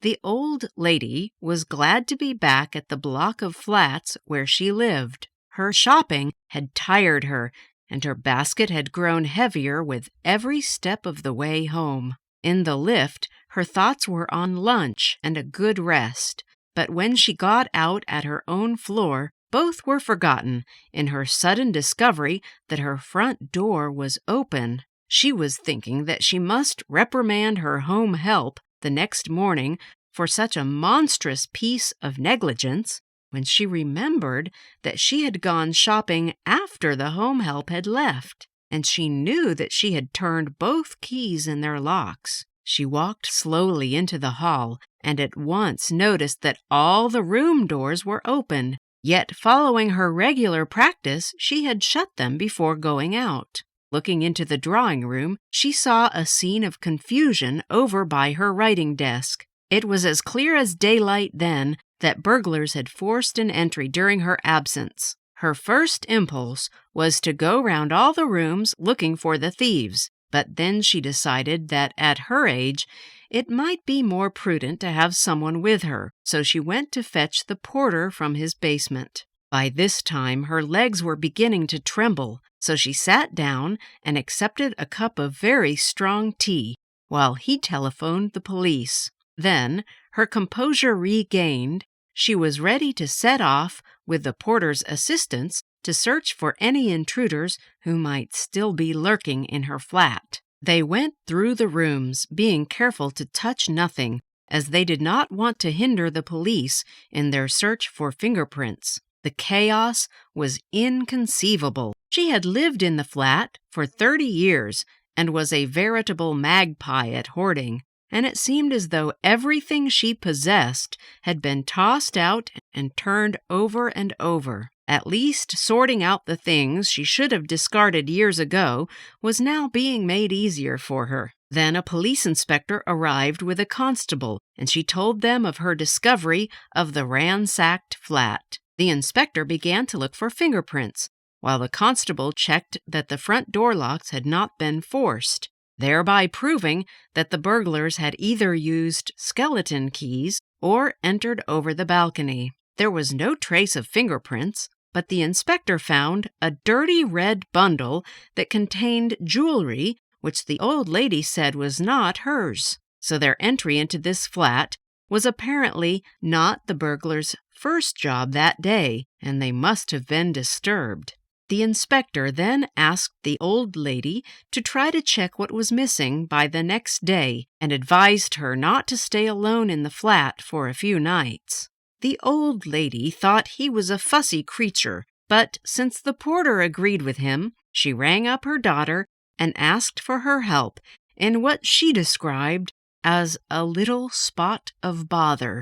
The old lady was glad to be back at the block of flats where she lived. Her shopping had tired her, and her basket had grown heavier with every step of the way home. In the lift, her thoughts were on lunch and a good rest, but when she got out at her own floor, both were forgotten in her sudden discovery that her front door was open. She was thinking that she must reprimand her home help the next morning for such a monstrous piece of negligence, when she remembered that she had gone shopping after the home help had left, and she knew that she had turned both keys in their locks. She walked slowly into the hall and at once noticed that all the room doors were open, yet following her regular practice, she had shut them before going out. Looking into the drawing room, she saw a scene of confusion over by her writing desk. It was as clear as daylight then that burglars had forced an entry during her absence. Her first impulse was to go round all the rooms looking for the thieves, but then she decided that at her age it might be more prudent to have someone with her, so she went to fetch the porter from his basement. By this time her legs were beginning to tremble, so she sat down and accepted a cup of very strong tea while he telephoned the police. Then, her composure regained, she was ready to set off with the porter's assistance to search for any intruders who might still be lurking in her flat. They went through the rooms, being careful to touch nothing, as they did not want to hinder the police in their search for fingerprints. The chaos was inconceivable. She had lived in the flat for 30 years and was a veritable magpie at hoarding, and it seemed as though everything she possessed had been tossed out and turned over and over. At least sorting out the things she should have discarded years ago was now being made easier for her. Then a police inspector arrived with a constable, and she told them of her discovery of the ransacked flat. The inspector began to look for fingerprints, while the constable checked that the front door locks had not been forced, thereby proving that the burglars had either used skeleton keys or entered over the balcony. There was no trace of fingerprints, but the inspector found a dirty red bundle that contained jewelry which the old lady said was not hers. So their entry into this flat was apparently not the burglars' first job that day, and they must have been disturbed. The inspector then asked the old lady to try to check what was missing by the next day and advised her not to stay alone in the flat for a few nights. The old lady thought he was a fussy creature, but since the porter agreed with him, she rang up her daughter and asked for her help in what she described as a little spot of bother.